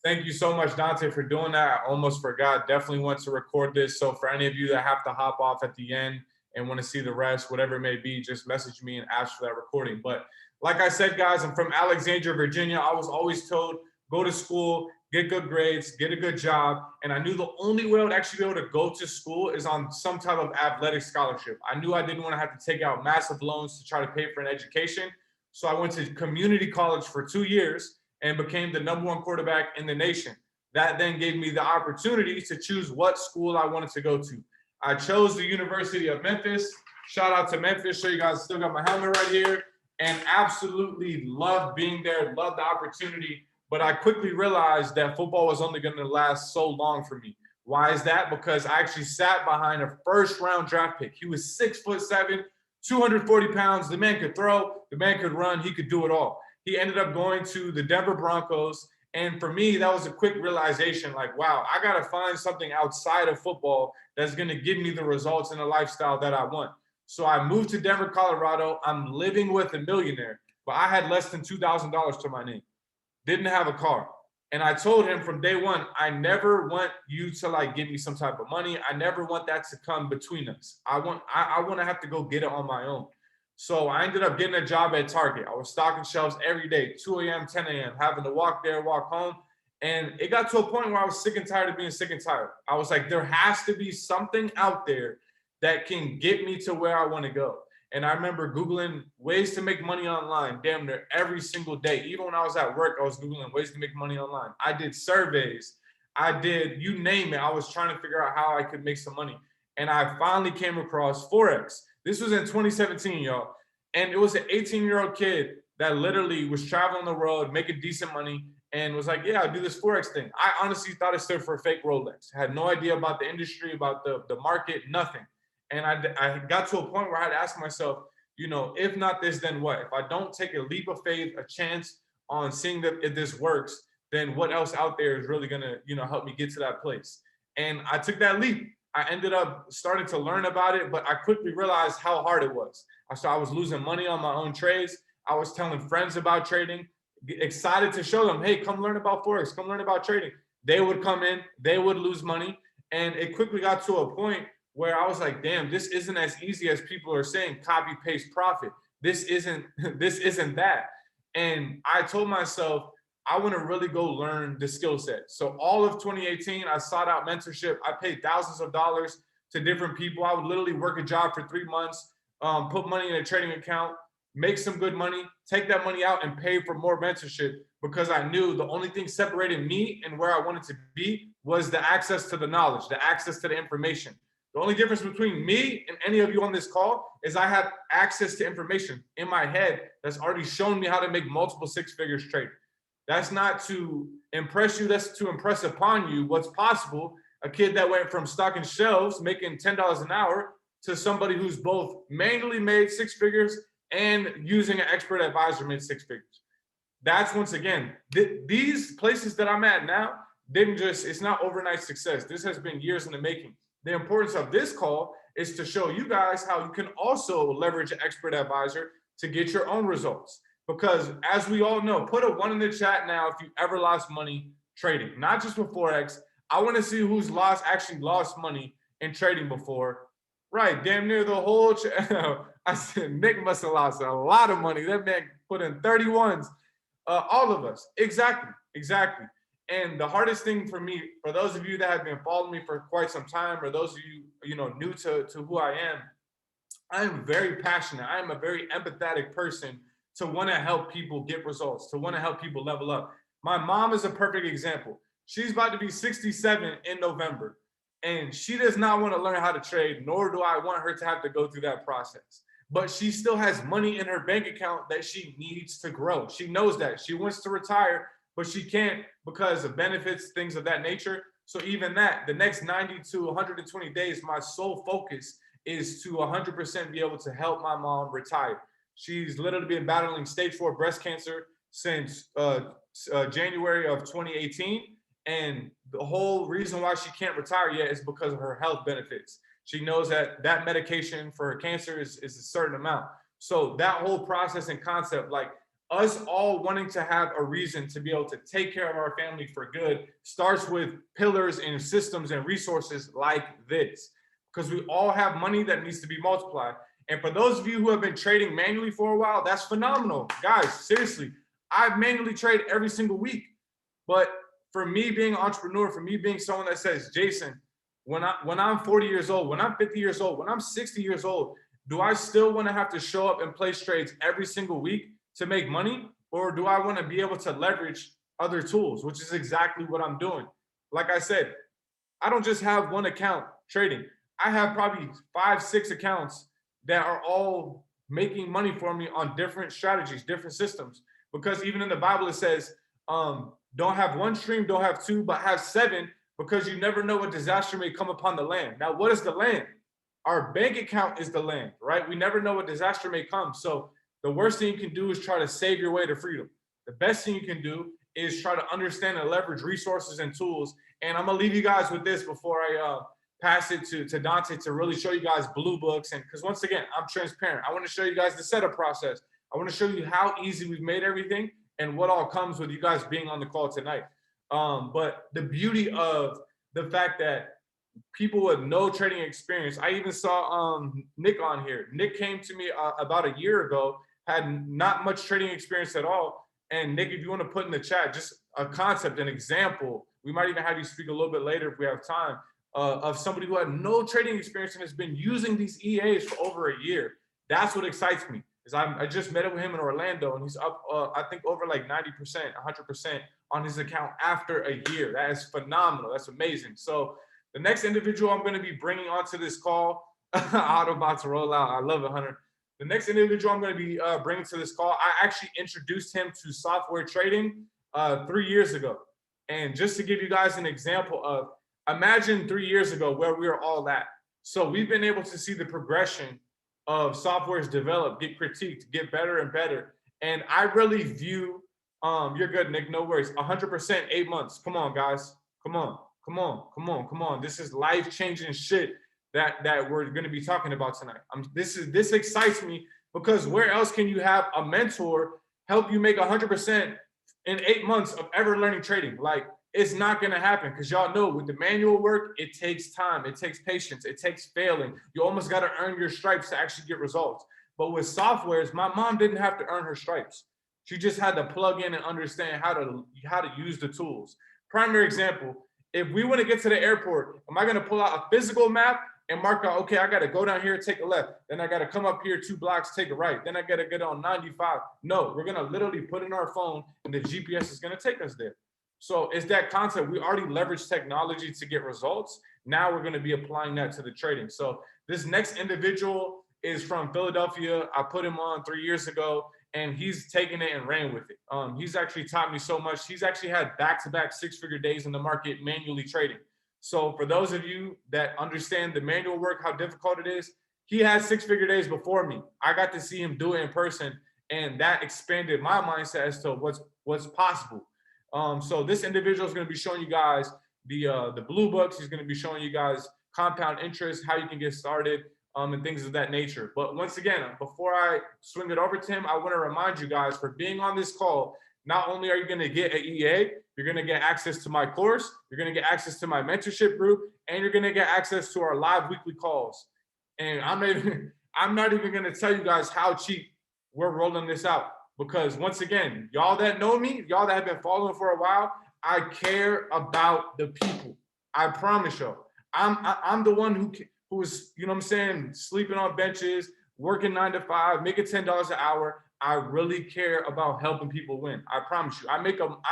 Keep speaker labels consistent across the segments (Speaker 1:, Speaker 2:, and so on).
Speaker 1: Thank you so much, Dante, for doing that. I almost forgot. Definitely want to record this. So for any of you that have to hop off at the end and want to see the rest, whatever it may be, just message me and ask for that recording. But like I said, guys, I'm from Alexandria, Virginia. I was always told, go to school, get good grades, get a good job. And I knew the only way I would actually be able to go to school is on some type of athletic scholarship. I knew I didn't want to have to take out massive loans to try to pay for an education. So I went to community college for 2 years and became the #1 quarterback in the nation. That then gave me the opportunity to choose what school I wanted to go to. I chose the University of Memphis. Shout out to Memphis. Show you guys still got my helmet right here. And absolutely loved being there, loved the opportunity. But I quickly realized that football was only going to last so long for me. Why is that? Because I actually sat behind a first-round draft pick. He was 6'7", 240 pounds. The man could throw, the man could run, he could do it all. He ended up going to the Denver Broncos. And for me, that was a quick realization like, wow, I got to find something outside of football that's going to give me the results and the lifestyle that I want. So I moved to Denver, Colorado. I'm living with a millionaire, but I had less than $2,000 to my name. Didn't have a car. And I told him from day one, I never want you to like give me some type of money. I never want that to come between us. I want to have to go get it on my own. So I ended up getting a job at Target. I was stocking shelves every day, 2 a.m., 10 a.m., having to walk there, walk home. And it got to a point where I was sick and tired of being sick and tired. I was like, there has to be something out there that can get me to where I want to go. And I remember Googling ways to make money online damn near every single day. Even when I was at work, I was Googling ways to make money online. I did surveys. I did, you name it. I was trying to figure out how I could make some money. And I finally came across Forex. This was in 2017, y'all. And it was an 18-year-old kid that literally was traveling the world, making decent money, and was like, yeah, I'll do this Forex thing. I honestly thought it stood for a fake Rolex. I had no idea about the industry, about the market, nothing. And I got to a point where I had to ask myself, you know, if not this, then what? If I don't take a leap of faith, a chance on seeing that if this works, then what else out there is really gonna, you know, help me get to that place? And I took that leap. I ended up starting to learn about it, but I quickly realized how hard it was. I was losing money on my own trades. I was telling friends about trading, excited to show them, hey, come learn about Forex, come learn about trading. They would come in, they would lose money. And it quickly got to a point where I was like, damn, this isn't as easy as people are saying, copy, paste, profit. This isn't that. And I told myself, I want to really go learn the skill set. So all of 2018, I sought out mentorship. I paid thousands of dollars to different people. I would literally work a job for 3 months, put money in a trading account, make some good money, take that money out and pay for more mentorship because I knew the only thing separating me and where I wanted to be was the access to the knowledge, the access to the information. The only difference between me and any of you on this call is I have access to information in my head that's already shown me how to make multiple six figures trading. That's not to impress you, that's to impress upon you what's possible. A kid that went from stocking shelves, making $10 an hour, to somebody who's both manually made six figures and using an expert advisor made six figures. That's once again, these places that I'm at now didn't just, it's not overnight success. This has been years in the making. The importance of this call is to show you guys how you can also leverage an expert advisor to get your own results. Because as we all know, put a 1 in the chat now if you ever lost money trading, not just with Forex. I want to see who's actually lost money in trading before. Right, damn near the whole I said Nick must have lost a lot of money. That man put in 31s. All of us. Exactly. And the hardest thing for me, for those of you that have been following me for quite some time, or those of you, you know, new to who I am very passionate. I am a very empathetic person to want to help people get results, to want to help people level up. My mom is a perfect example. She's about to be 67 in November, and she does not want to learn how to trade, nor do I want her to have to go through that process. But she still has money in her bank account that she needs to grow. She knows that. She wants to retire, but she can't because of benefits, things of that nature. So even that, the next 90 to 120 days, my sole focus is to 100% be able to help my mom retire. She's literally been battling stage 4 breast cancer since January of 2018. And the whole reason why she can't retire yet is because of her health benefits. She knows that that medication for her cancer is a certain amount. So that whole process and concept, like us all wanting to have a reason to be able to take care of our family for good starts with pillars and systems and resources like this, because we all have money that needs to be multiplied. And for those of you who have been trading manually for a while, that's phenomenal. Guys, seriously, I manually trade every single week. But for me being an entrepreneur, for me being someone that says, Jason, when I'm 40 years old, when I'm 50 years old, when I'm 60 years old, do I still want to have to show up and place trades every single week to make money? Or do I want to be able to leverage other tools, which is exactly what I'm doing? Like I said, I don't just have one account trading. I have probably 5, 6 accounts that are all making money for me on different strategies, different systems. Because even in the Bible, it says, don't have one stream, don't have two, but have 7, because you never know what disaster may come upon the land. Now, what is the land? Our bank account is the land, right? We never know what disaster may come. So the worst thing you can do is try to save your way to freedom. The best thing you can do is try to understand and leverage resources and tools. And I'm gonna leave you guys with this before I pass it to Dante to really show you guys blue books. And because once again, I'm transparent. I want to show you guys the setup process. I want to show you how easy we've made everything and what all comes with you guys being on the call tonight. But the beauty of the fact that people with no trading experience, I even saw Nick on here. Nick came to me about a year ago, had not much trading experience at all. And Nick, if you want to put in the chat just a concept, an example, we might even have you speak a little bit later if we have time, of somebody who had no trading experience and has been using these EAs for over a year. That's what excites me. Is I just met up with him in Orlando, and he's up, I think, over like 90%, 100% on his account after a year. That is phenomenal. That's amazing. So the next individual I'm going to be bringing onto this call, Autobots to roll out. I love it, Hunter. The next individual I'm going to be bringing to this call, I actually introduced him to software trading 3 years ago. And just to give you guys an example of, imagine 3 years ago where we were all at. So we've been able to see the progression of softwares develop, get critiqued, get better and better. And I really view, you're good, Nick, no worries, 100%, 8 months. Come on, guys. Come on, come on, come on, come on. This is life-changing shit that we're going to be talking about tonight. This excites me, because where else can you have a mentor help you make 100% in 8 months of ever learning trading? Like, it's not going to happen, because y'all know with the manual work, it takes time, it takes patience, it takes failing. You almost got to earn your stripes to actually get results. But with softwares, my mom didn't have to earn her stripes. She just had to plug in and understand how to use the tools. Primary example, if we want to get to the airport, am I going to pull out a physical map and mark out, okay, I got to go down here, take a left. Then I got to come up here 2 blocks, take a right. Then I got to get on 95. No, we're going to literally put in our phone and the GPS is going to take us there. So it's that concept. We already leveraged technology to get results. Now we're going to be applying that to the trading. So this next individual is from Philadelphia. I put him on 3 years ago, and he's taken it and ran with it. He's actually taught me so much. He's actually had back-to-back 6-figure days in the market manually trading. So for those of you that understand the manual work, how difficult it is, he had 6-figure days before me. I got to see him do it in person, and that expanded my mindset as to what's possible. So this individual is going to be showing you guys the blue books. He's going to be showing you guys compound interest, how you can get started, and things of that nature. But once again, before I swing it over to him, I want to remind you guys, for being on this call, not only are you going to get an EA, you're going to get access to my course, you're going to get access to my mentorship group, and you're going to get access to our live weekly calls. And I'm not even going to tell you guys how cheap we're rolling this out. Because once again, y'all that know me, y'all that have been following for a while, I care about the people. I promise you. I'm the one who is, you know what I'm saying, sleeping on benches, working 9 to 5, making $10 an hour. I really care about helping people win. I promise you. I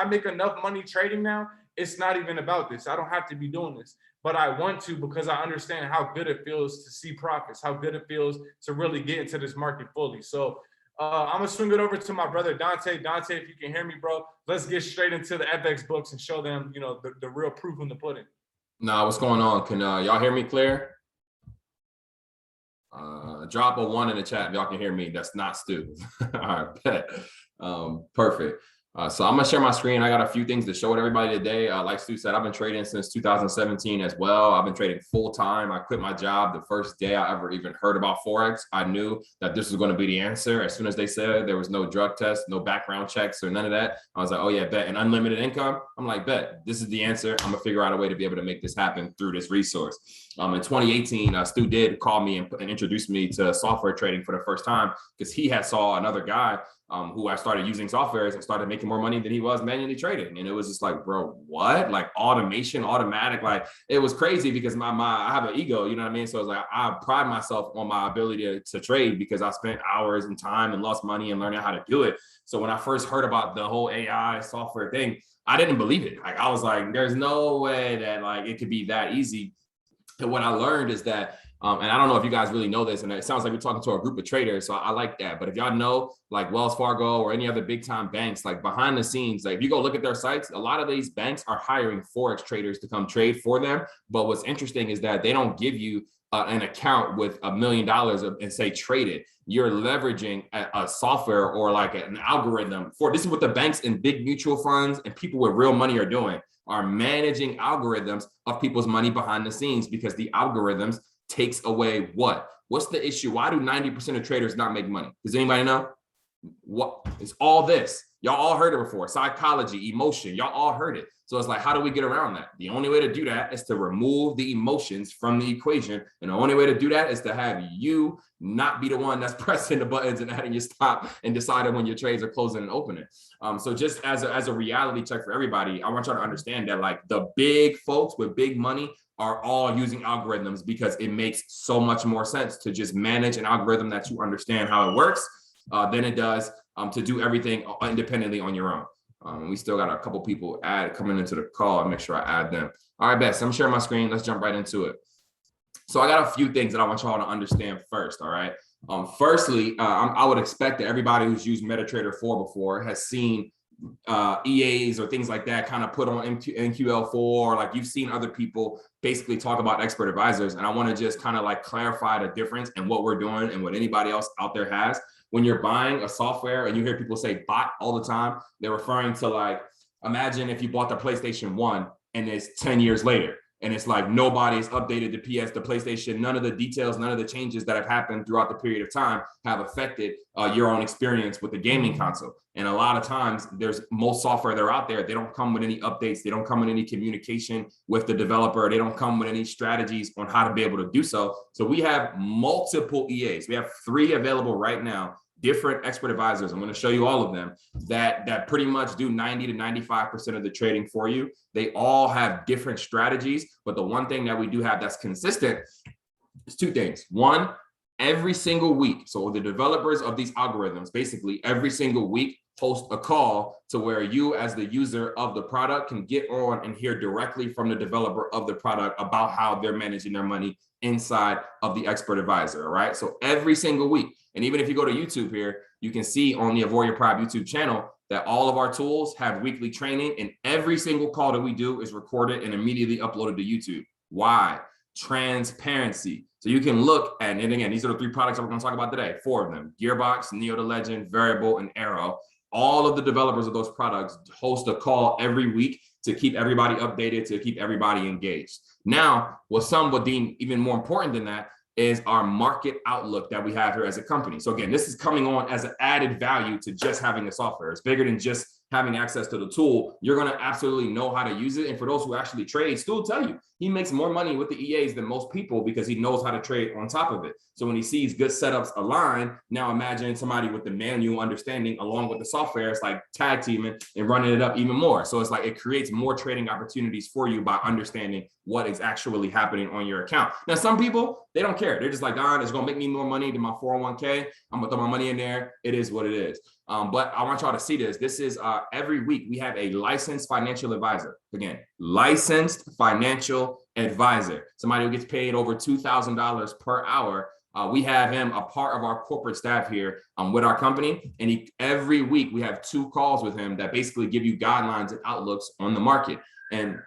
Speaker 1: make enough money trading now. It's not even about this. I don't have to be doing this, but I want to, because I understand how good it feels to see profits, how good it feels to really get into this market fully. So I'm gonna swing it over to my brother Dante. Dante, if you can hear me, bro, let's get straight into the FX books and show them, you know, the real proof in the pudding.
Speaker 2: Nah, what's going on? Can y'all hear me clear? Drop a 1 in the chat if y'all can hear me. That's not Stu. All right, bet. Perfect. So I'm gonna share my screen. I got a few things to show with everybody today. Like Stu said, I've been trading since 2017 as well. I've been trading full time. I quit my job the first day I ever even heard about Forex. I knew that this was going to be the answer. As soon as they said there was no drug test, no background checks or none of that, I was like, oh yeah, bet. And unlimited income. I'm like, bet, this is the answer. I'm gonna figure out a way to be able to make this happen through this resource. In 2018, Stu did call me and introduce me to software trading for the first time because he had saw another guy who I started using softwares and started making more money than he was manually trading. And it was just like, bro, what? Like automation, automatic, like it was crazy because I have an ego, you know what I mean? So it's like, I pride myself on my ability to trade because I spent hours and time and lost money and learning how to do it. So when I first heard about the whole AI software thing, I didn't believe it. Like, I was like, there's no way that like it could be that easy. And what I learned is that, and I don't know if you guys really know this, and it sounds like we're talking to a group of traders, so I like that. But if y'all know, like Wells Fargo or any other big time banks, like behind the scenes, like if you go look at their sites, a lot of these banks are hiring Forex traders to come trade for them. But what's interesting is that they don't give you an account with $1 million and say trade it. You're leveraging a software or like an algorithm for this is what the banks and big mutual funds and people with real money are doing, are managing algorithms of people's money behind the scenes because the algorithms takes away what? What's the issue? Why do 90% of traders not make money? Does anybody know? What? It's all this. Y'all all heard it before. Psychology, emotion, y'all all heard it. So it's like, how do we get around that? The only way to do that is to remove the emotions from the equation. And the only way to do that is to have you not be the one that's pressing the buttons and adding your stop and deciding when your trades are closing and opening. So just as a reality check for everybody, I want y'all to understand that like the big folks with big money are all using algorithms because it makes so much more sense to just manage an algorithm that you understand how it works than it does to do everything independently on your own. We still got a couple people coming into the call. I'll make sure I add them. All right, Bess, I'm sharing my screen. Let's jump right into it. So I got a few things that I want y'all to understand first, all right? Firstly, I would expect that everybody who's used MetaTrader 4 before has seen EAs or things like that kind of put on NQL4, or like you've seen other people basically talk about expert advisors. And I want to just kind of like clarify the difference in what we're doing and what anybody else out there has. When you're buying a software and you hear people say bot all the time, they're referring to like, imagine if you bought the PlayStation 1 and it's 10 years later. And it's like nobody's updated the PlayStation. None of the details, none of the changes that have happened throughout the period of time have affected your own experience with the gaming console. And a lot of times there's most software that are out there. They don't come with any updates. They don't come with any communication with the developer. They don't come with any strategies on how to be able to do so. So we have multiple EAs. We have 3 available right now, different expert advisors. I'm going to show you all of them that pretty much do 90 to 95% of the trading for you. They all have different strategies, but the one thing that we do have that's consistent is 2 things. One, every single week. So the developers of these algorithms, basically every single week, host a call to where you as the user of the product can get on and hear directly from the developer of the product about how they're managing their money inside of the expert advisor, right? So every single week. And even if you go to YouTube here, you can see on the Avoid Your Pride YouTube channel that all of our tools have weekly training, and every single call that we do is recorded and immediately uploaded to YouTube. Why? Transparency. So you can look at, and again, these are the 3 products that we're going to talk about today, 4 of them: Gearbox, Neo the Legend, Variable, and Airo. All of the developers of those products host a call every week to keep everybody updated, to keep everybody engaged. Now, what some would deem even more important than that is our market outlook that we have here as a company. So again, this is coming on as an added value to just having the software. It's bigger than just having access to the tool. You're going to absolutely know how to use it. And for those who actually trade, Stu will tell you, he makes more money with the EAs than most people because he knows how to trade on top of it. So when he sees good setups align, now imagine somebody with the manual understanding along with the software, it's like tag teaming and running it up even more. So it's like it creates more trading opportunities for you by understanding what is actually happening on your account. Now, some people, they don't care. They're just like, Don, it's going to make me more money than my 401k. I'm going to throw my money in there. It is what it is. But I want y'all to see this. This is every week we have a licensed financial advisor. Again, licensed financial advisor, somebody who gets paid over $2,000 per hour. We have him a part of our corporate staff here with our company. And every week we have 2 calls with him that basically give you guidelines and outlooks on the market. And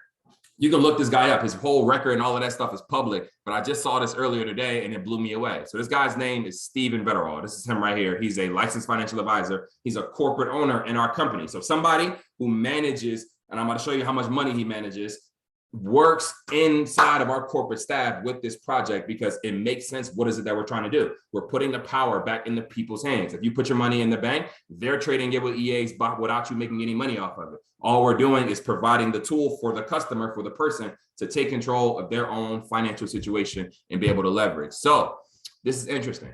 Speaker 2: You can look this guy up. His whole record and all of that stuff is public. But I just saw this earlier today and it blew me away. So this guy's name is Steven Withdrawals. This is him right here. He's a licensed financial advisor. He's a corporate owner in our company. So somebody who manages, and I'm going to show you how much money he manages, works inside of our corporate staff with this project because it makes sense. What is it that we're trying to do? We're putting the power back into people's hands. If you put your money in the bank, they're trading it with EAs without you making any money off of it. All we're doing is providing the tool for the customer, for the person to take control of their own financial situation and be able to leverage. So this is interesting.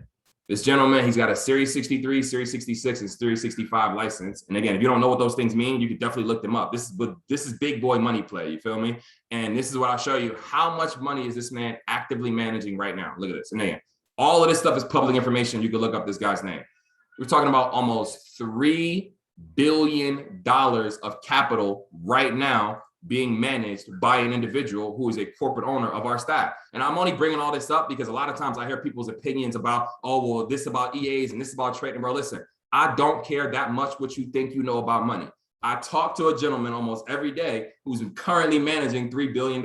Speaker 2: This gentleman, he's got a Series 63, Series 66, and Series 65 license. And again, if you don't know what those things mean, you can definitely look them up. This is big boy money play, you feel me? And this is what I'll show you. How much money is this man actively managing right now? Look at this. And again, all of this stuff is public information. You can look up this guy's name. We're talking about almost $3 billion of capital right now being managed by an individual who is a corporate owner of our staff. And I'm only bringing all this up because a lot of times I hear people's opinions about, oh, well, this about EAs and this about trading. Bro, listen, I don't care that much what you think you know about money. I talk to a gentleman almost every day who's currently managing $3 billion.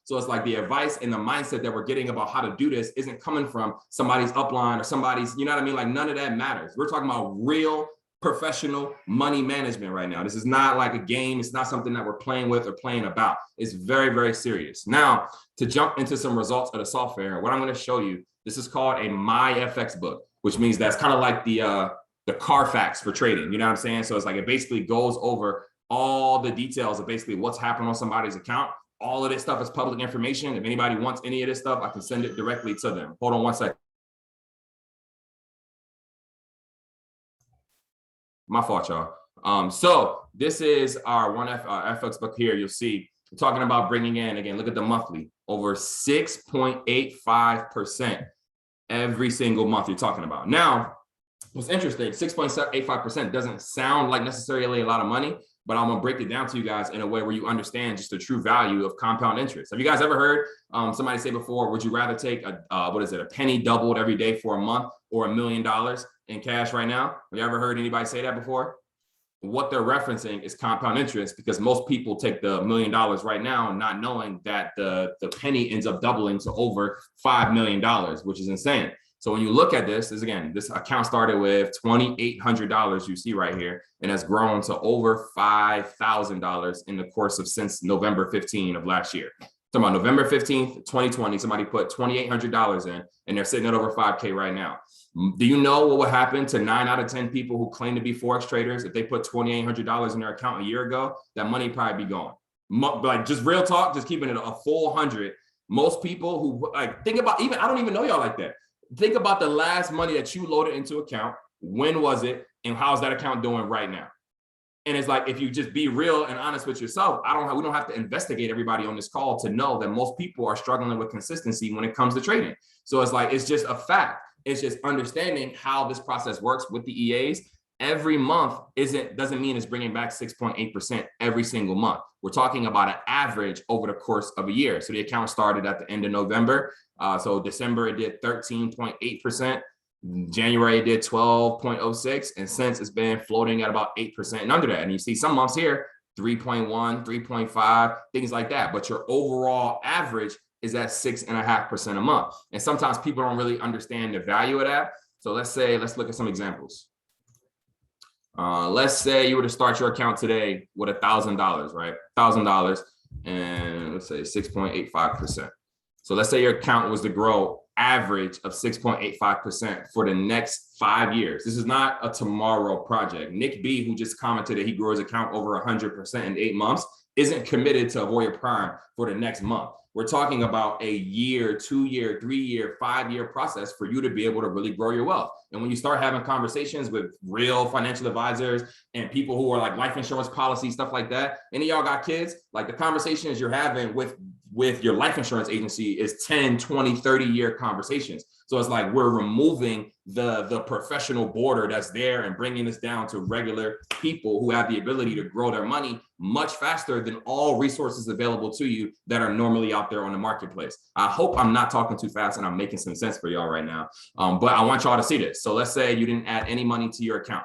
Speaker 2: So it's like the advice and the mindset that we're getting about how to do this isn't coming from somebody's upline or somebody's, you know what I mean? Like none of that matters. We're talking about real professional money management right now. This is not like a game. It's not something that we're playing with or playing about. It's very, very serious. Now, to jump into some results of the software, what I'm going to show you, this is called a MyFX book, which means that's kind of like the Carfax for trading. You know what I'm saying? So it's like it basically goes over all the details of basically what's happened on somebody's account. All of this stuff is public information. If anybody wants any of this stuff, I can send it directly to them. Hold on one second. My fault, y'all. So this is our FX book here. You'll see we're talking about bringing in, again, look at the monthly, over 6.85% every single month you're talking about. Now, what's interesting, 6.85% doesn't sound like necessarily a lot of money, but I'm gonna break it down to you guys in a way where you understand just the true value of compound interest. Have you guys ever heard somebody say before, would you rather take a penny doubled every day for a month or $1 million in cash right now? Have you ever heard anybody say that before? What they're referencing is compound interest, because most people take the $1 million right now not knowing that the penny ends up doubling to over $5 million, which is insane. So when you look at this account started with $2,800 you see right here, and has grown to over $5,000 in the course of since November 15 of last year. So about November 15th, 2020, somebody put $2,800 in and they're sitting at over 5K right now. Do you know what would happen to 9 out of 10 people who claim to be Forex traders if they put $2,800 in their account a year ago? That money probably be gone. Like just real talk, just keeping it a full 100. Most people who like think about, even I don't even know y'all like that. Think about the last money that you loaded into account. When was it? And how's that account doing right now? And it's like, if you just be real and honest with yourself, we don't have to investigate everybody on this call to know that most people are struggling with consistency when it comes to trading. So it's like, it's just a fact. It's just understanding how this process works with the EAs. Every month doesn't mean it's bringing back 6.8% every single month. We're talking about an average over the course of a year. So the account started at the end of November. So December, it did 13.8%. January, it did 12.06. And since it's been floating at about 8% and under that. And you see some months here, 3.1, 3.5, things like that. But your overall average is at 6.5% a month. And sometimes people don't really understand the value of that. So let's look at some examples. Let's say you were to start your account today with $1,000, right? $1,000, and let's say 6.85%. So let's say your account was to grow average of 6.85% for the next 5 years. This is not a tomorrow project. Nick B, who just commented that he grew his account over 100% in 8 months, isn't committed to Avoid Prime for the next month. We're talking about a year, 2 year, 3 year, 5 year process for you to be able to really grow your wealth. And when you start having conversations with real financial advisors and people who are like life insurance policy, stuff like that, any of y'all got kids, like the conversations you're having with your life insurance agency is 10, 20, 30 year conversations. So it's like we're removing the professional border that's there and bringing this down to regular people who have the ability to grow their money much faster than all resources available to you that are normally out there on the marketplace. I hope I'm not talking too fast and I'm making some sense for y'all right now. But I want y'all to see this. So let's say you didn't add any money to your account.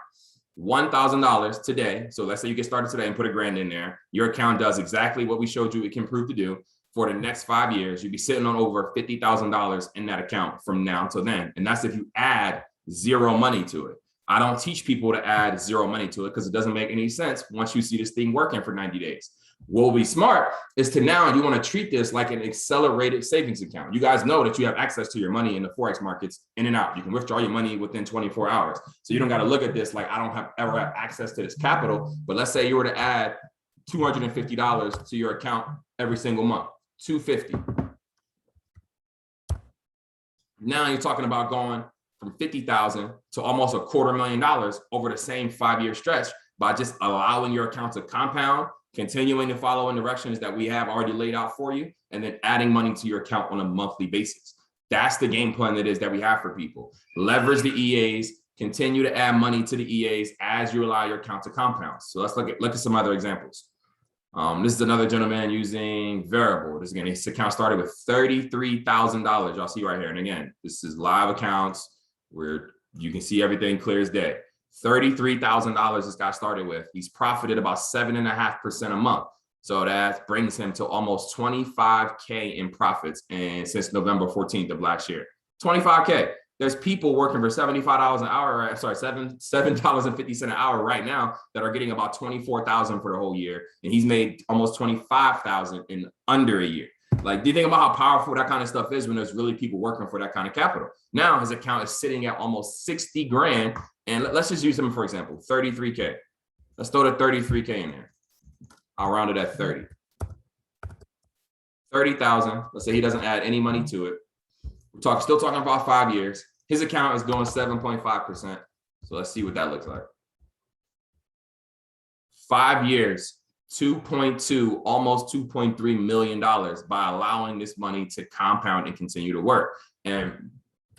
Speaker 2: $1,000 today. So let's say you get started today and put $1,000 in there. Your account does exactly what we showed you it can prove to do. For the next 5 years, you'd be sitting on over $50,000 in that account from now to then. And that's if you add zero money to it. I don't teach people to add zero money to it because it doesn't make any sense once you see this thing working for 90 days. What will be smart is to now you want to treat this like an accelerated savings account. You guys know that you have access to your money in the Forex markets in and out. You can withdraw your money within 24 hours. So you don't got to look at this like I don't ever have access to this capital. But let's say you were to add $250 to your account every single month, $250. Now you're talking about going from $50,000 to almost $250,000 over the same 5-year stretch by just allowing your account to compound, continuing to follow in directions that we have already laid out for you, and then adding money to your account on a monthly basis. That's the game plan that we have for people. Leverage the EAs, continue to add money to the EAs as you allow your account to compound. So let's look at some other examples. This is another gentleman using variable. This again, his account started with $33,000. Y'all see right here. And again, this is live accounts where you can see everything clear as day. $33,000 this guy started with. He's profited about 7.5% a month. So that brings him to almost 25K in profits and since November 14th of last year. 25K. There's people working for $75 an hour, sorry, $7.50 an hour right now that are getting about 24,000 for the whole year. And he's made almost 25,000 in under a year. Like, do you think about how powerful that kind of stuff is when there's really people working for that kind of capital? Now his account is sitting at almost 60 grand. And let's just use him for example, 33K. Let's throw the 33K in there. I'll round it at 30. 30,000. Let's say he doesn't add any money to it. We're still talking about 5 years. His account is doing 7.5%. So let's see what that looks like. 5 years, 2.2, almost $2.3 million by allowing this money to compound and continue to work. And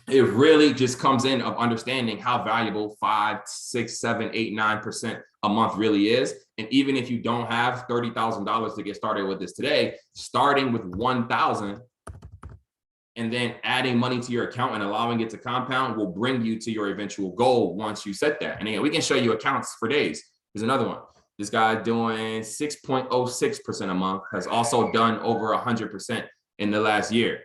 Speaker 2: it really just comes in of understanding how valuable 5, 6, 7, 8, 9% a month really is. And even if you don't have $30,000 to get started with this today, starting with 1,000 and then adding money to your account and allowing it to compound will bring you to your eventual goal once you set that. And again, we can show you accounts for days. There's another one. This guy doing 6.06% a month has also done over 100% in the last year.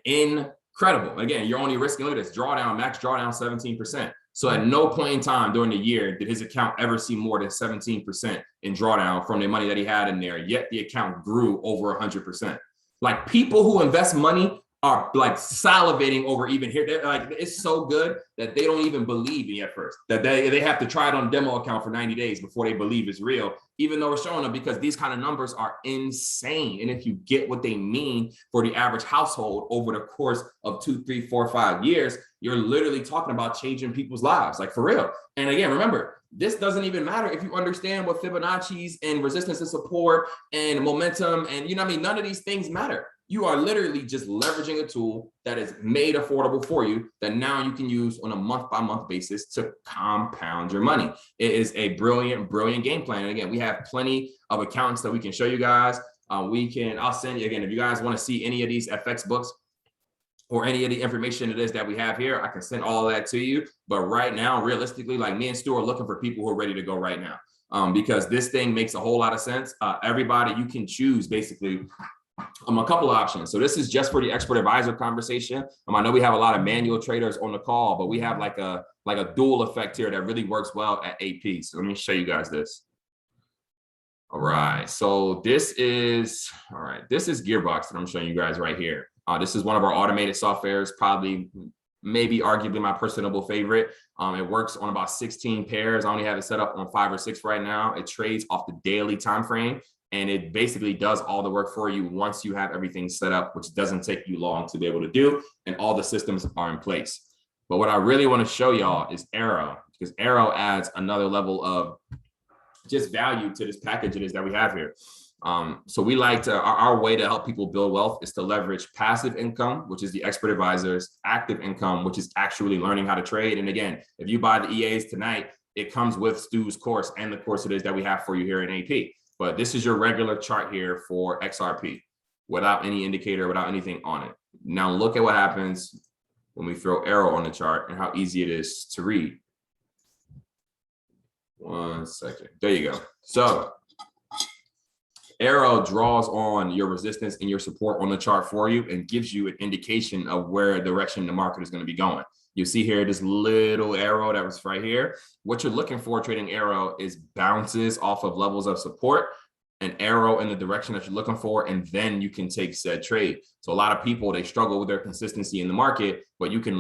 Speaker 2: Incredible. Again, you're only risking, look at this, drawdown, max drawdown 17%. So at no point in time during the year did his account ever see more than 17% in drawdown from the money that he had in there, yet the account grew over 100%. Like, people who invest money are like salivating over even here. They're like, it's so good that they don't even believe me at first, that they have to try it on demo account for 90 days before they believe it's real, even though we're showing them, because these kind of numbers are insane. And if you get what they mean for the average household over the course of 2, 3, 4, 5 years, you're literally talking about changing people's lives, like for real. And again, remember, this doesn't even matter if you understand what Fibonacci's and resistance and support and momentum and, you know what I mean, none of these things matter. You are literally just leveraging a tool that is made affordable for you that now you can use on a month-by-month basis to compound your money. It is a brilliant, brilliant game plan. And again, we have plenty of accountants that we can show you guys. I'll send you, again, if you guys want to see any of these FX books or any of the information it is that we have here, I can send all of that to you. But right now, realistically, like me and Stu are looking for people who are ready to go right now, because this thing makes a whole lot of sense. Everybody, you can choose basically a couple of options. So this is just for the expert advisor conversation. I know we have a lot of manual traders on the call, but we have like a dual effect here that really works well at AP. So let me show you guys this. All right, so this is Gearbox that I'm showing you guys right here. This is one of our automated softwares, probably maybe arguably my personable favorite. It works on about 16 pairs. I only have it set up on 5 or 6 right now. It trades off the daily time frame, and it basically does all the work for you once you have everything set up, which doesn't take you long to be able to do, and all the systems are in place. But what I really want to show y'all is Airo, because Airo adds another level of just value to this package it is that we have here. So we like to, our way to help people build wealth is to leverage passive income, which is the expert advisors, active income, which is actually learning how to trade. And again, if you buy the EAs tonight, it comes with Stu's course and the course it is that we have for you here in AP. But this is your regular chart here for XRP without any indicator, without anything on it. Now look at what happens when we throw Airo on the chart and how easy it is to read. 1 second. There you go. So Airo draws on your resistance and your support on the chart for you and gives you an indication of where direction the market is going to be going. You see here this little arrow that was right here. What you're looking for trading Airo is bounces off of levels of support, an arrow in the direction that you're looking for, and then you can take said trade. So a lot of people, they struggle with their consistency in the market, but you can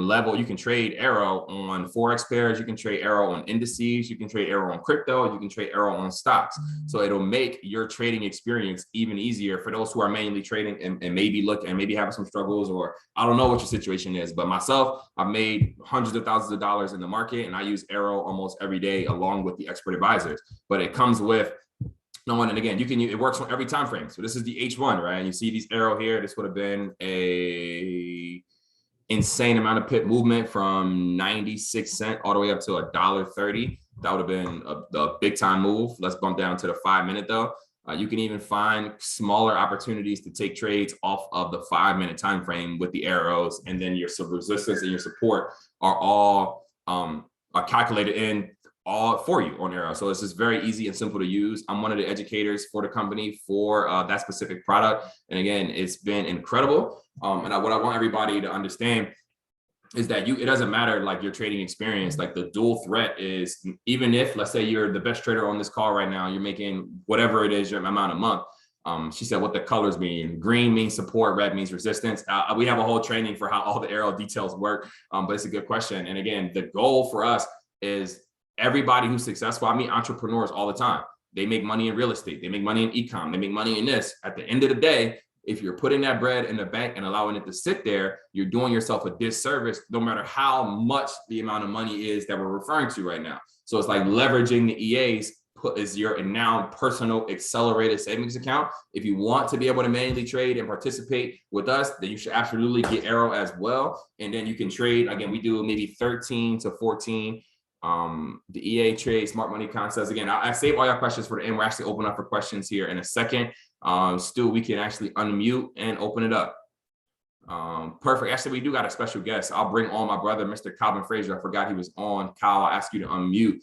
Speaker 2: trade Airo on Forex pairs, you can trade Airo on indices, you can trade Airo on crypto, you can trade Airo on stocks. So it'll make your trading experience even easier for those who are mainly trading and maybe having some struggles, or I don't know what your situation is, but myself, I've made hundreds of thousands of dollars in the market and I use Airo almost every day along with the expert advisors, but it comes with and again, it works on every time frame. So this is the H1, right? And you see these arrow here. This would have been a insane amount of pip movement from 96 cents all the way up to $1.30. That would have been a big time move. Let's bump down to the 5 minute though. You can even find smaller opportunities to take trades off of the 5 minute time frame with the arrows, and then your resistance and your support are all are calculated in all for you on Airo. So it's just very easy and simple to use. I'm one of the educators for the company for that specific product. And again, it's been incredible. And what I want everybody to understand is that it doesn't matter like your trading experience, like the dual threat is, even if let's say you're the best trader on this call right now, you're making whatever it is, your amount a month. She said what the colors mean. Green means support, red means resistance. We have a whole training for how all the Airo details work, but it's a good question. And again, the goal for us is everybody who's successful. I meet entrepreneurs all the time. They make money in real estate. They make money in e-com. They make money in this. At the end of the day, if you're putting that bread in the bank and allowing it to sit there, you're doing yourself a disservice, no matter how much the amount of money is that we're referring to right now. So it's like leveraging the EAs is your now personal accelerated savings account. If you want to be able to manually trade and participate with us, then you should absolutely get Airo as well. And then you can trade. Again, we do maybe 13 to 14 the EA trade, smart money concepts. Again, I save all your questions for the end. We're actually open up for questions here in a second. Stu, we can actually unmute and open it up. Perfect. Actually, we do got a special guest. I'll bring on my brother, Mr. Calvin Frazier. I forgot he was on. Kyle, I'll ask you to unmute.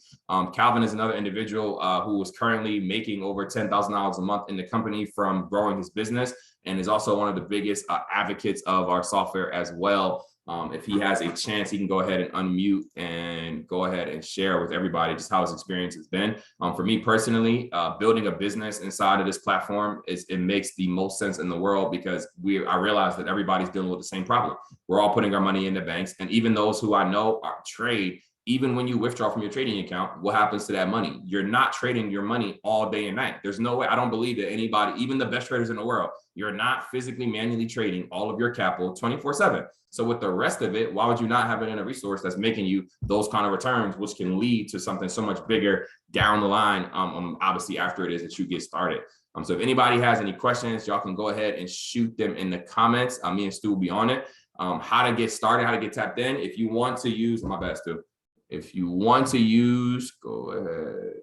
Speaker 2: Calvin is another individual who is currently making over $10,000 a month in the company from growing his business, and is also one of the biggest advocates of our software as well. If he has a chance, he can go ahead and unmute and go ahead and share with everybody just how his experience has been. For me personally, building a business inside of this platform, it makes the most sense in the world, because I realize that everybody's dealing with the same problem. We're all putting our money in the banks, and even those who I know trade, even when you withdraw from your trading account, what happens to that money? You're not trading your money all day and night. There's no way. I don't believe that anybody, even the best traders in the world, you're not physically manually trading all of your capital 24/7. So with the rest of it, why would you not have it in a resource that's making you those kind of returns, which can lead to something so much bigger down the line, obviously after it is that you get started. So if anybody has any questions, y'all can go ahead and shoot them in the comments. Me and Stu will be on it. How to get started, how to get tapped in. If you want to use, my bad, Stu. If you want to use, go ahead.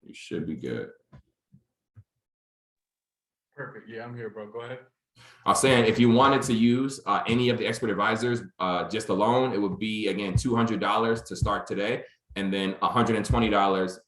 Speaker 2: You should be good.
Speaker 1: Perfect. Yeah, I'm here, bro. Go ahead.
Speaker 2: I was saying, if you wanted to use any of the expert advisors just alone, it would be, again, $200 to start today, and then $120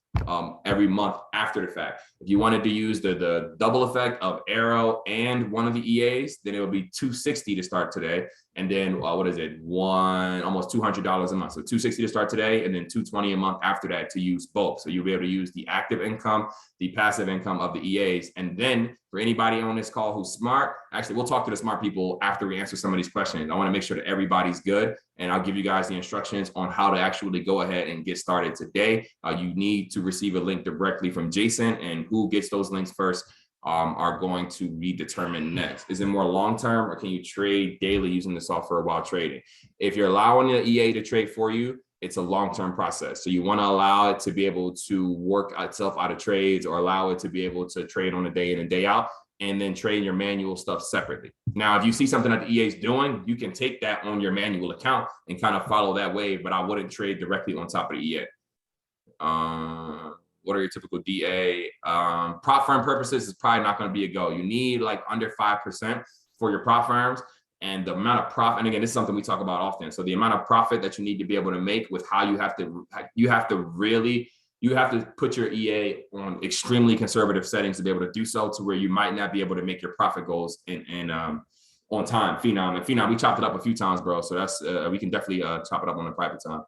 Speaker 2: every month after the fact. If you wanted to use the double effect of Airo and one of the EAs, then it would be $260 to start today. And then what is it? Almost $200 a month. So $260 to start today, and then $220 a month after that to use both. So you'll be able to use the active income, the passive income of the EAs. And then for anybody on this call who's smart, actually, we'll talk to the smart people after we answer some of these questions. I want to make sure that everybody's good, and I'll give you guys the instructions on how to actually go ahead and get started today. You need to receive a link directly from Jason, and who gets those links first are going to be determined next. Is it more long-term, or can you trade daily using the software while trading? If you're allowing the EA to trade for you, it's a long-term process. So you want to allow it to be able to work itself out of trades, or allow it to be able to trade on a day in and day out, and then trade your manual stuff separately. Now, if you see something that the EA is doing, you can take that on your manual account and kind of follow that wave, but I wouldn't trade directly on top of the EA. What are your typical DA? Prop firm purposes is probably not going to be a go. You need like under 5% for your prop firms. And the amount of profit, and again, this is something we talk about often. So the amount of profit that you need to be able to make with how you have to you have to put your EA on extremely conservative settings to be able to do so, to where you might not be able to make your profit goals on time. Phenom, we chopped it up a few times, bro. So that's we can definitely chop it up on a private time.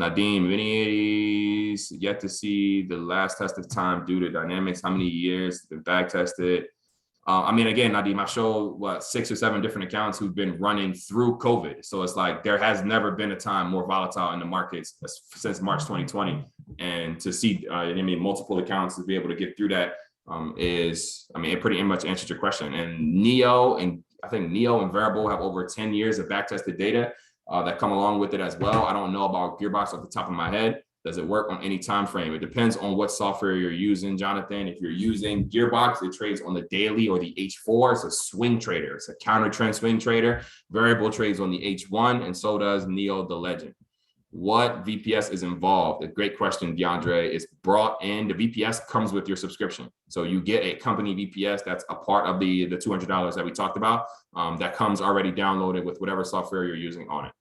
Speaker 2: Nadeem, many 80s, yet to see the last test of time due to dynamics. How many years been back tested? I mean, again, Nadeem, I showed 6 or 7 different accounts who've been running through COVID. So it's like there has never been a time more volatile in the markets since March 2020. And to see, multiple accounts to be able to get through that it pretty much answers your question. And Neo and Variable have over 10 years of back tested data that come along with it as well. I don't know about Gearbox off the top of my head. Does it work on any time frame? It depends on what software you're using, Jonathan. If you're using Gearbox, it trades on the daily or the H4. It's a swing trader. It's a counter trend swing trader. Variable trades on the H1, and so does Neo the Legend. What VPS is involved? A great question, DeAndre. It's brought in. The VPS comes with your subscription. So you get a company VPS that's a part of the $200 that we talked about that comes already downloaded with whatever software you're using on it.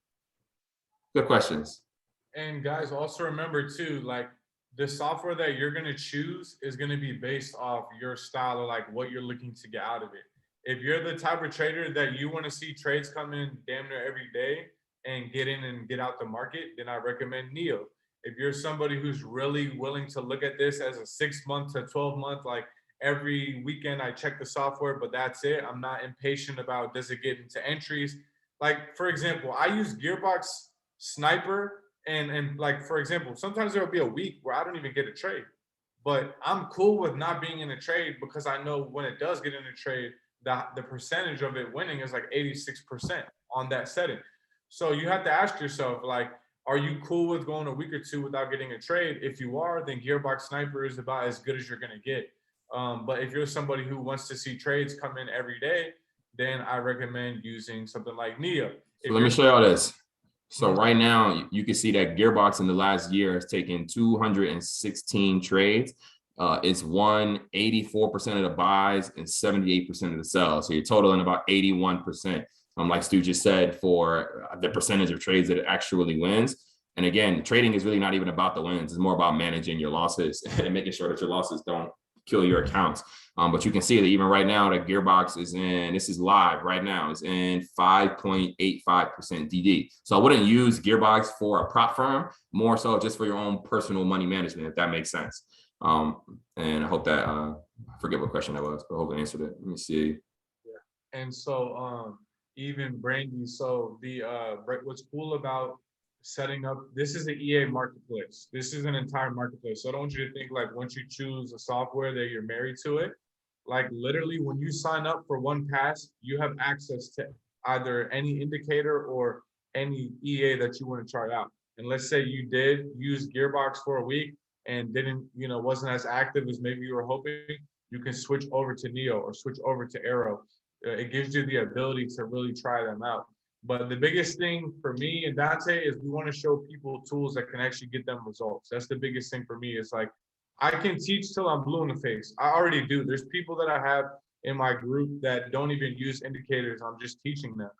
Speaker 2: Good questions.
Speaker 1: And guys, also remember too, like the software that you're going to choose is going to be based off your style or like what you're looking to get out of it. If you're the type of trader that you want to see trades come in damn near every day and get in and get out the market, then I recommend Neo. If you're somebody who's really willing to look at this as a 6-month to 12-month, like every weekend I check the software, but that's it. I'm not impatient about does it get into entries. Like, for example, I use Gearbox Sniper. And like, for example, sometimes there will be a week where I don't even get a trade, but I'm cool with not being in a trade because I know when it does get in a trade, the percentage of it winning is like 86% on that setting. So you have to ask yourself, like, are you cool with going a week or two without getting a trade? If you are, then Gearbox Sniper is about as good as you're going to get. But if you're somebody who wants to see trades come in every day, then I recommend using something like Neo.
Speaker 2: So let me show y'all this. So right now, you can see that Gearbox in the last year has taken 216 trades. It's won 84% of the buys and 78% of the sells. So you're totaling about 81%. Like Stu just said, for the percentage of trades that it actually wins. And again, trading is really not even about the wins. It's more about managing your losses and making sure that your losses don't kill your accounts. But you can see that even right now, that Gearbox is in, this is live right now, is in 5.85% DD. So I wouldn't use Gearbox for a prop firm, more so just for your own personal money management, if that makes sense. And I hope that, I forget what question that was, but I hope I answered it. Let me see.
Speaker 1: Yeah. And so even Brandy, so the what's cool about setting up, this is the EA marketplace. This is an entire marketplace. So I don't want you to think like once you choose a software that you're married to it. Like literally when you sign up for one pass, you have access to either any indicator or any EA that you want to try out. And let's say you did use Gearbox for a week and didn't, wasn't as active as maybe you were hoping, you can switch over to Neo or switch over to Airo. It gives you the ability to really try them out. But the biggest thing for me and Dante is we want to show people tools that can actually get them results. That's the biggest thing for me. It's like, I can teach till I'm blue in the face. I already do. There's people that I have in my group that don't even use indicators. I'm just teaching them.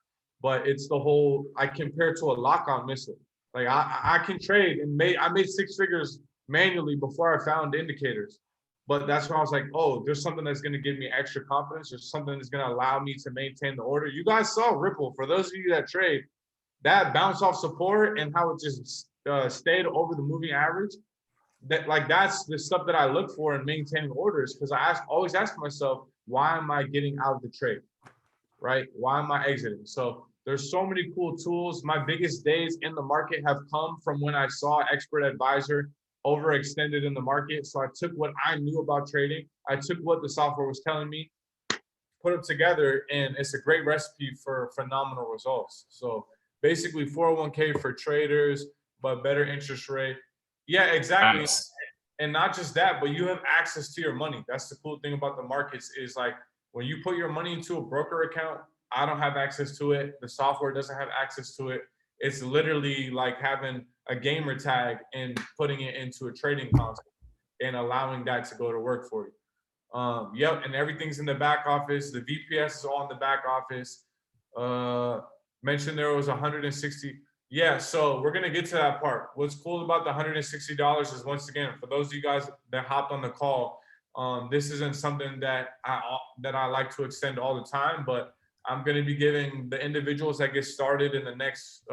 Speaker 1: But it's the whole, I compare to a lockout missile. Like I can trade and I made 6 figures manually before I found indicators. But that's when I was like, oh, there's something that's going to give me extra confidence. There's something that's going to allow me to maintain the order. You guys saw Ripple. For those of you that trade, that bounce off support and how it just stayed over the moving average. That's the stuff that I look for in maintaining orders, because I always ask myself, why am I getting out of the trade, right? Why am I exiting? So there's so many cool tools. My biggest days in the market have come from when I saw Expert Advisor overextended in the market. So I took what I knew about trading. I took what the software was telling me, put them together, and it's a great recipe for phenomenal results. So basically 401k for traders, but better interest rate. Yeah, exactly. Nice. And not just that, but you have access to your money. That's the cool thing about the markets is like when you put your money into a broker account, I don't have access to it. The software doesn't have access to it. It's literally like having a gamer tag and putting it into a trading console and allowing that to go to work for you. Yep, and everything's in the back office. The VPS is all in the back office. Mentioned there was 160. Yeah, so we're gonna get to that part. What's cool about the $160 is, once again, for those of you guys that hopped on the call, this isn't something that I like to extend all the time, but I'm gonna be giving the individuals that get started in the next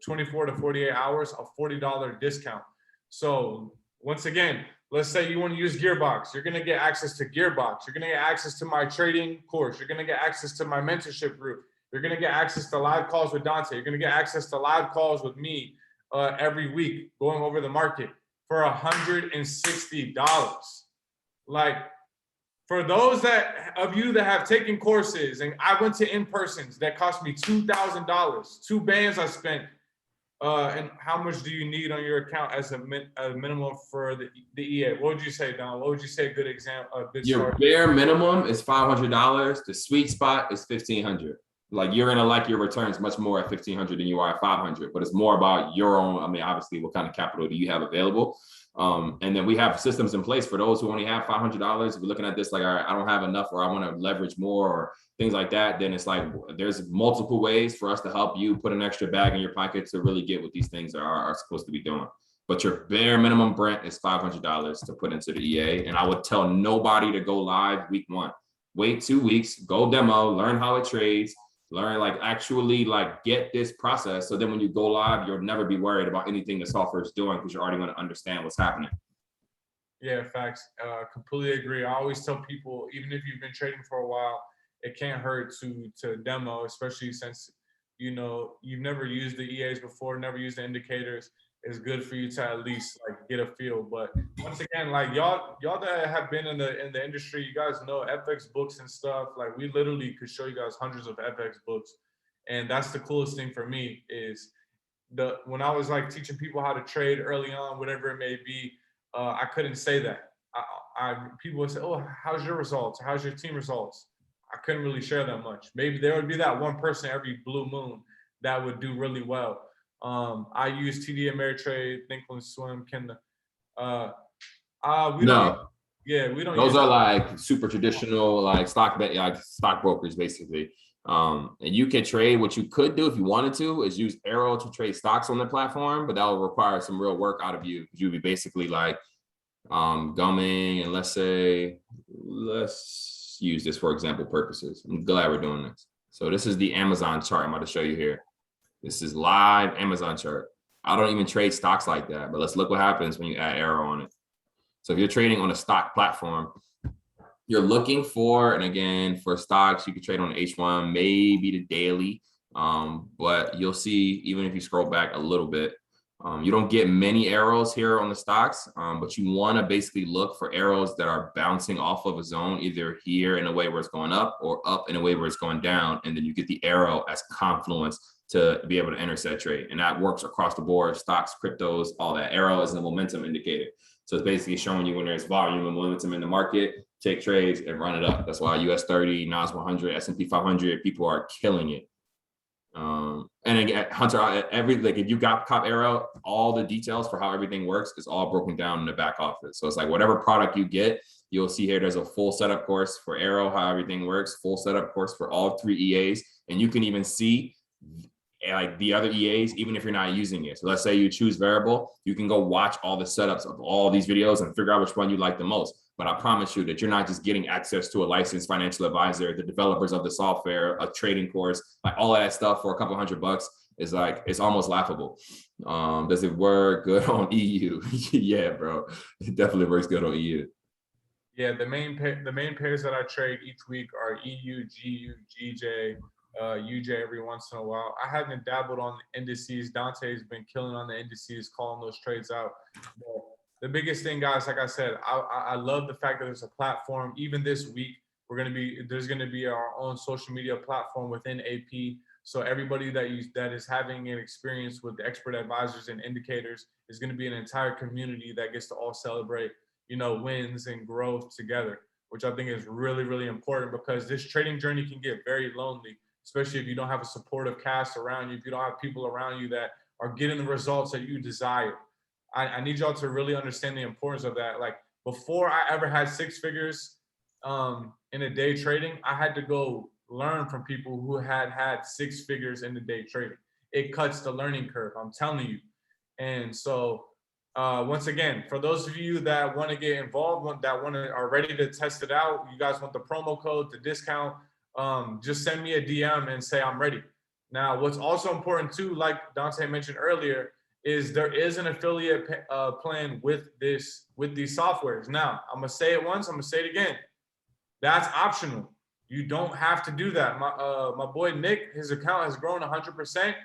Speaker 1: 24 to 48 hours a $40 discount. So once again, let's say you want to use Gearbox, you're gonna get access to Gearbox, you're gonna get access to my trading course, you're gonna get access to my mentorship group. You're going to get access to live calls with Dante. You're going to get access to live calls with me every week going over the market for $160. Like, for those of you that have taken courses, and I went to in-persons that cost me $2,000, 2 bands I spent. And how much do you need on your account as a minimum for the EA? What would you say, Don? What would you say a good example, a good
Speaker 2: Your
Speaker 1: start?
Speaker 2: bare minimum is $500. The sweet spot is $1,500. Like, you're gonna like your returns much more at $1,500 than you are at $500, but it's more about your own. I mean, obviously, what kind of capital do you have available? And then we have systems in place for those who only have $500. If you're looking at this like, all right, I don't have enough, or I want to leverage more, or things like that, then it's like there's multiple ways for us to help you put an extra bag in your pocket to really get what these things are supposed to be doing. But your bare minimum, Brent, is $500 to put into the EA. And I would tell nobody to go live week 1. Wait 2 weeks, go demo, learn how it trades, learn, like, actually, like, get this process. So then when you go live, you'll never be worried about anything the software is doing, because you're already going to understand what's happening.
Speaker 1: Yeah, facts. Completely agree. I always tell people, even if you've been trading for a while, it can't hurt to demo, especially since you've never used the EAs before, never used the indicators. It's good for you to at least like get a feel. But once again, like y'all that have been in the industry, you guys know FX books and stuff. Like, we literally could show you guys hundreds of FX books, and that's the coolest thing for me is when I was like teaching people how to trade early on, whatever it may be. I couldn't say that. People would say, "Oh, how's your results? How's your team results?" I couldn't really share that much. Maybe there would be that one person every blue moon that would do really well. I use TD Ameritrade, Thinkorswim, Kenda. We don't.
Speaker 2: No,
Speaker 1: Yeah, we don't
Speaker 2: those
Speaker 1: use.
Speaker 2: are like super traditional, like stock brokers, basically. And you can trade. What you could do if you wanted to is use Airo to trade stocks on the platform, but that will require some real work out of you. You'd be basically like gumming, and let's use this for example purposes. I'm glad we're doing this. So this is the Amazon chart I'm about to show you here. This is live Amazon chart. I don't even trade stocks like that, but let's look what happens when you add Airo on it. So if you're trading on a stock platform, you're looking for, and again, for stocks, you can trade on H1, maybe the daily, but you'll see, even if you scroll back a little bit, you don't get many arrows here on the stocks, but you want to basically look for arrows that are bouncing off of a zone, either here in a way where it's going up, or up in a way where it's going down, and then you get the arrow as confluence to be able to enter that trade. And that works across the board: stocks, cryptos, all that. Arrow is a momentum indicator. So it's basically showing you when there's volume and momentum in the market, take trades and run it up. That's why US 30, NAS 100, S&P 500, people are killing it. And again, Hunter, if you got Cop Airo, all the details for how everything works is all broken down in the back office. So it's like whatever product you get, you'll see here, there's a full setup course for Airo, how everything works, full setup course for all 3 EAs. And you can even see like the other EAs, even if you're not using it. So let's say you choose variable, you can go watch all the setups of all these videos and figure out which one you like the most. But I promise you that you're not just getting access to a licensed financial advisor, the developers of the software, a trading course, like all of that stuff for a couple $100 is like, it's almost laughable. Does it work good on EU? Yeah, bro, it definitely works good on EU.
Speaker 1: Yeah, the main pairs that I trade each week are EU, GU, GJ, UJ every once in a while. I haven't dabbled on the indices. Dante's been killing on the indices, calling those trades out. But the biggest thing, guys, like I said, I love the fact that there's a platform. Even this week, there's gonna be our own social media platform within AP. So everybody that is having an experience with the expert advisors and indicators is gonna be an entire community that gets to all celebrate, wins and growth together, which I think is really, really important, because this trading journey can get very lonely, especially if you don't have a supportive cast around you, if you don't have people around you that are getting the results that you desire. I need y'all to really understand the importance of that. Like, before I ever had 6 figures in a day trading, I had to go learn from people who had 6 figures in the day trading. it cuts the learning curve. I'm telling you. And so once again, for those of you that want to get involved, are ready to test it out, you guys want the promo code, the discount, just send me a DM and say I'm ready. Now, what's also important too, like Dante mentioned earlier, is there is an affiliate plan with these softwares. Now, I'm gonna say it once, I'm gonna say it again. That's optional. You don't have to do that. My boy Nick, his account has grown 100%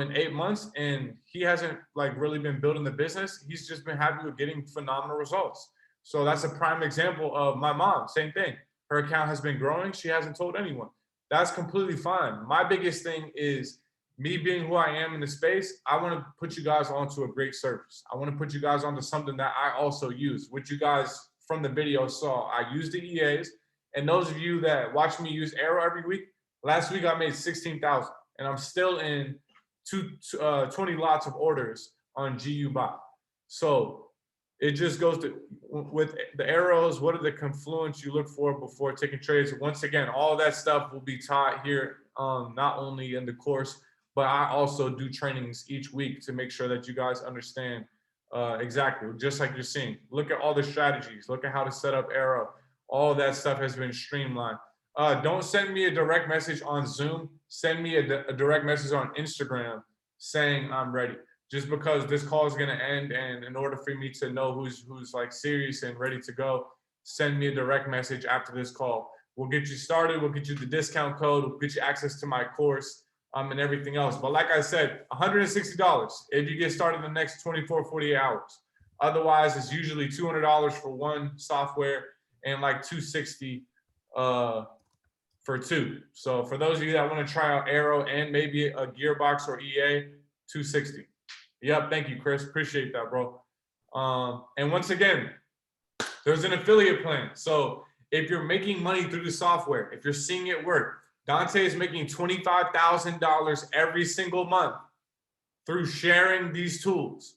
Speaker 1: in 8 months, and he hasn't like really been building the business. He's just been happy with getting phenomenal results. So that's a prime example of my mom. Same thing. Her account has been growing. She hasn't told anyone. That's completely fine. My biggest thing is me being who I am in the space. I want to put you guys onto a great service. I want to put you guys onto something that I also use, which you guys from the video saw. I use the EAs. And those of you that watch me use Airo every week, last week I made 16,000, and I'm still in 20 lots of orders on GU Bot. So it just goes to, with the arrows, what are the confluence you look for before taking trades? Once again, all that stuff will be taught here, not only in the course, but I also do trainings each week to make sure that you guys understand exactly, just like you're seeing. Look at all the strategies, look at how to set up Airo. All that stuff has been streamlined. Don't send me a direct message on Zoom. Send me a direct message on Instagram saying I'm ready. Just because this call is gonna end, and in order for me to know who's like serious and ready to go, send me a direct message after this call. We'll get you started. We'll get you the discount code. We'll get you access to my course and everything else. But like I said, $160 if you get started in the next 24, 48 hours. Otherwise, it's usually $200 for one software and like $260 for two. So for those of you that want to try out Airo and maybe a Gearbox or EA, $260. Yep, thank you, Chris. Appreciate that, bro. And once again, there's an affiliate plan. So if you're making money through the software, if you're seeing it work, Dante is making $25,000 every single month through sharing these tools.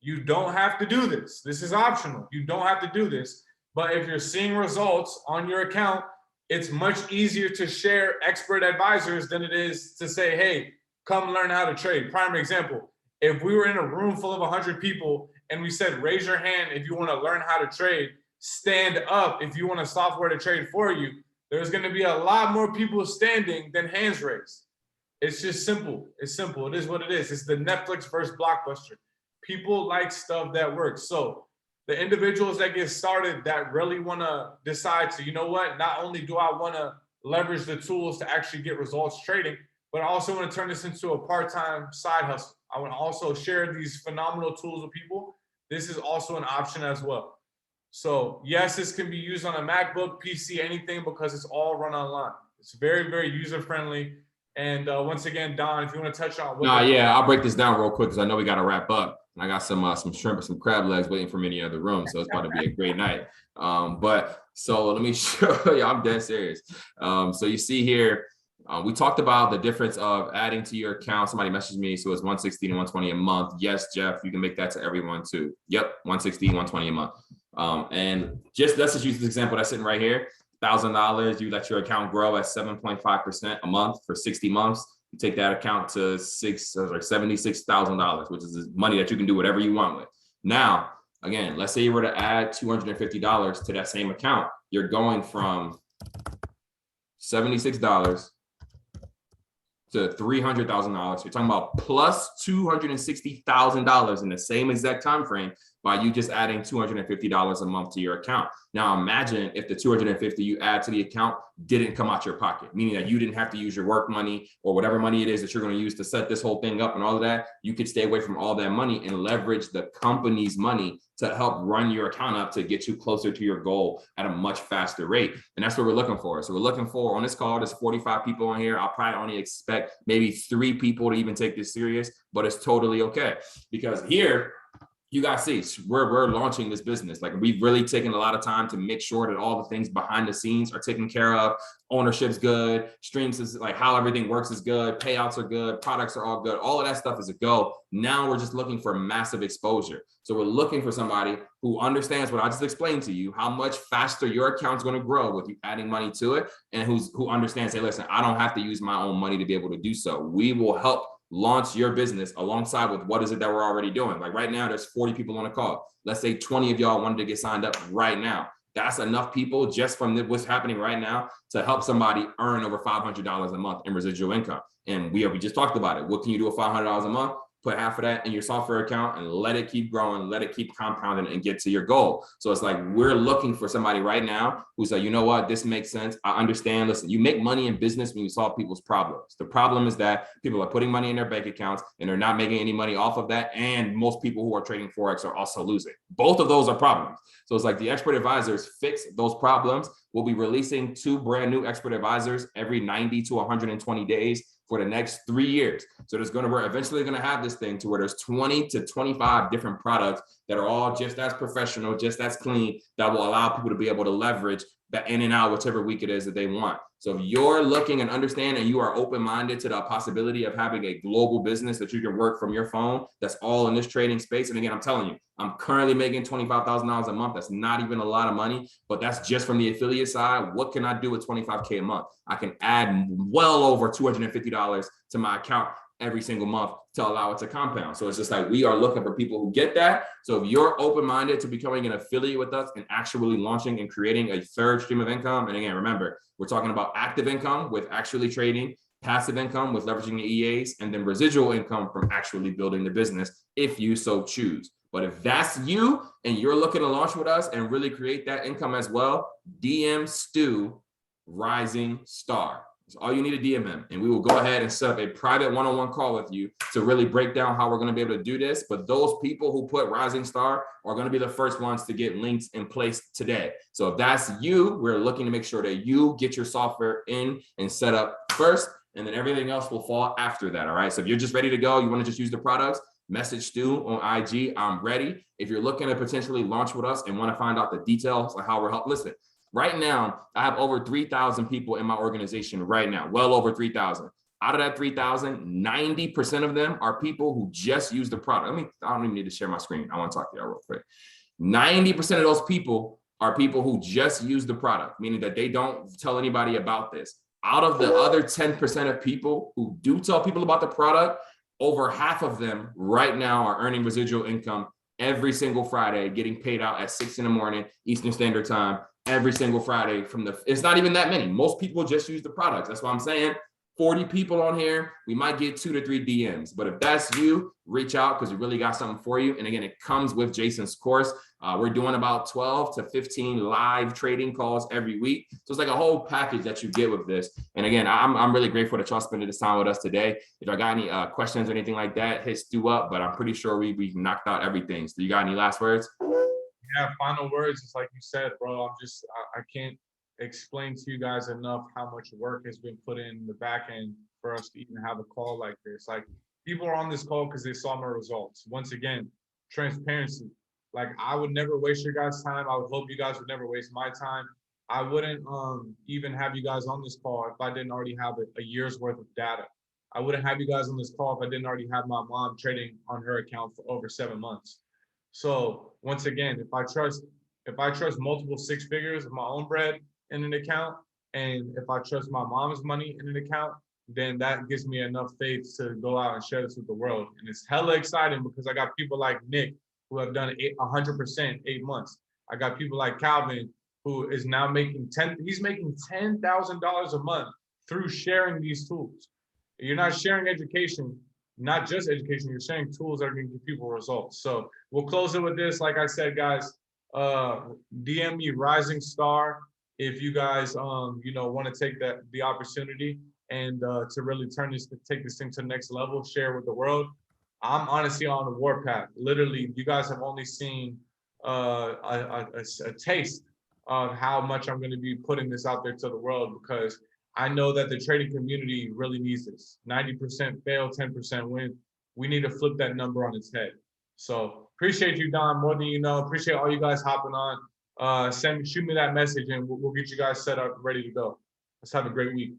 Speaker 1: You don't have to do this. This is optional. You don't have to do this. But if you're seeing results on your account, it's much easier to share expert advisors than it is to say, hey, come learn how to trade. Prime example, if we were in a room full of 100 people and we said, raise your hand if you want to learn how to trade, stand up if you want a software to trade for you, there's going to be a lot more people standing than hands raised. It's just simple. It's simple. It is what it is. It's the Netflix versus Blockbuster. People like stuff that works. So the individuals that get started that really want to decide to, you know what, not only do I want to leverage the tools to actually get results trading, but I also want to turn this into a part-time side hustle. I want to also share these phenomenal tools with people. This is also an option as well. So yes, this can be used on a MacBook, PC, anything, because it's all run online. It's very, very user-friendly. And once again, Don, if you want to touch on what
Speaker 2: I'll break this down real quick because I know we got to wrap up. I got some shrimp and some crab legs waiting for me in the other room, so it's about to be a great night. But so let me show you. I'm dead serious. So you see here, we talked about the difference of adding to your account. Somebody messaged me, so it's $160 and $120 a month. Yes, Jeff, you can make that to everyone too. Yep, $160, $120 a month. And let's just use this example that's sitting right here. $1,000, you let your account grow at 7.5% a month for 60 months. You take that account to $76,000, which is money that you can do whatever you want with. Now, again, let's say you were to add $250 to that same account. You're going from $76 to $300,000. You're talking about plus $260,000 in the same exact time frame by you just adding $250 a month to your account. Now imagine if the $250 you add to the account didn't come out your pocket, meaning that you didn't have to use your work money or whatever money it is that you're going to use to set this whole thing up and all of that. You could stay away from all that money and leverage the company's money to help run your account up to get you closer to your goal at a much faster rate. And that's what we're looking for. So we're looking for, on this call, there's 45 people on here. I'll probably only expect maybe 3 people to even take this serious, but it's totally okay. Because here, you guys see, we're launching this business. Like, we've really taken a lot of time to make sure that all the things behind the scenes are taken care of. Ownership's good, streams is like how everything works is good, payouts are good, products are all good. All of that stuff is a go. Now we're just looking for massive exposure. So we're looking for somebody who understands what I just explained to you, how much faster your account's going to grow with you adding money to it, and who understands, hey, listen, I don't have to use my own money to be able to do so. We will help launch your business alongside with what is it that we're already doing. Like right now, there's 40 people on a call. Let's say 20 of y'all wanted to get signed up right now. That's enough people just from what's happening right now to help somebody earn over $500 a month in residual income. And we just talked about it. What can you do with $500 a month? Put half of that in your software account and let it keep growing, let it keep compounding and get to your goal. So it's like, we're looking for somebody right now who's like, you know what, this makes sense. I understand. Listen, you make money in business when you solve people's problems. The problem is that people are putting money in their bank accounts and they're not making any money off of that. And most people who are trading Forex are also losing. Both of those are problems. So it's like the expert advisors fix those problems. We'll be releasing 2 brand new expert advisors every 90 to 120 days for the next 3 years. So we're eventually going to have this thing to where there's 20 to 25 different products that are all just as professional, just as clean, that will allow people to be able to leverage that in and out, whichever week it is that they want. So if you're looking and understand and you are open-minded to the possibility of having a global business that you can work from your phone, that's all in this trading space. And again, I'm telling you, I'm currently making $25,000 a month. That's not even a lot of money, but that's just from the affiliate side. What can I do with 25K a month? I can add well over $250 to my account every single month to allow it to compound. So it's just like, we are looking for people who get that. So if you're open-minded to becoming an affiliate with us and actually launching and creating a third stream of income, and again, remember, we're talking about active income with actually trading, passive income with leveraging the EAs, and then residual income from actually building the business if you so choose. But if that's you and you're looking to launch with us and really create that income as well, DM Stu Rising Star. So all you need to DM him, and we will go ahead and set up a private one-on-one call with you to really break down how we're going to be able to do this. But those people who put Rising Star are going to be the first ones to get links in place today. So if that's you, we're looking to make sure that you get your software in and set up first, and then everything else will fall after that. All right. So if you're just ready to go, you want to just use the products, message Stu on IG. I'm ready. If you're looking to potentially launch with us and want to find out the details of how we're helping, listen. Right now, I have over 3,000 people in my organization right now, well over 3,000. Out of that 3,000, 90% of them are people who just use the product. I don't even need to share my screen. I want to talk to y'all real quick. 90% of those people are people who just use the product, meaning that they don't tell anybody about this. Out of the other 10% of people who do tell people about the product, over half of them right now are earning residual income every single Friday, getting paid out at 6 in the morning, Eastern Standard Time, every single Friday it's not even that many. Most people just use the products. That's why I'm saying 40 people on here, we might get 2 to 3 DMs. But if that's you, reach out because we really got something for you. And again, it comes with Jason's course. We're doing about 12 to 15 live trading calls every week. So it's like a whole package that you get with this. And again, I'm really grateful that y'all spending this time with us today. If I got any questions or anything like that, hit Stu up. But I'm pretty sure we knocked out everything. So you got any last words?
Speaker 1: Yeah, final words. It's like you said, bro. I can't explain to you guys enough how much work has been put in the back end for us to even have a call like this. Like, people are on this call because they saw my results. Once again, transparency. Like, I would never waste your guys' time. I would hope you guys would never waste my time. I wouldn't even have you guys on this call if I didn't already have a year's worth of data. I wouldn't have you guys on this call if I didn't already have my mom trading on her account for over 7 months. So once again, if I trust multiple 6 figures of my own bread in an account, and if I trust my mom's money in an account, then that gives me enough faith to go out and share this with the world. And it's hella exciting because I got people like Nick who have done 100% 8 months. I got people like Calvin who is now making $10,000 a month through sharing these tools. You're not sharing education, not just education, you're sharing tools that are going to give people results. So we'll close it with this. Like I said, guys, DM me Rising Star if you guys want to take the opportunity and to really take this thing to the next level, share with the world. I'm honestly on a warpath. Literally, you guys have only seen a taste of how much I'm going to be putting this out there to the world, because I know that the trading community really needs this. 90% fail, 10% win. We need to flip that number on its head. So appreciate you, Don, more than you know. Appreciate all you guys hopping on. Shoot me that message and we'll get you guys set up, ready to go. Let's have a great week.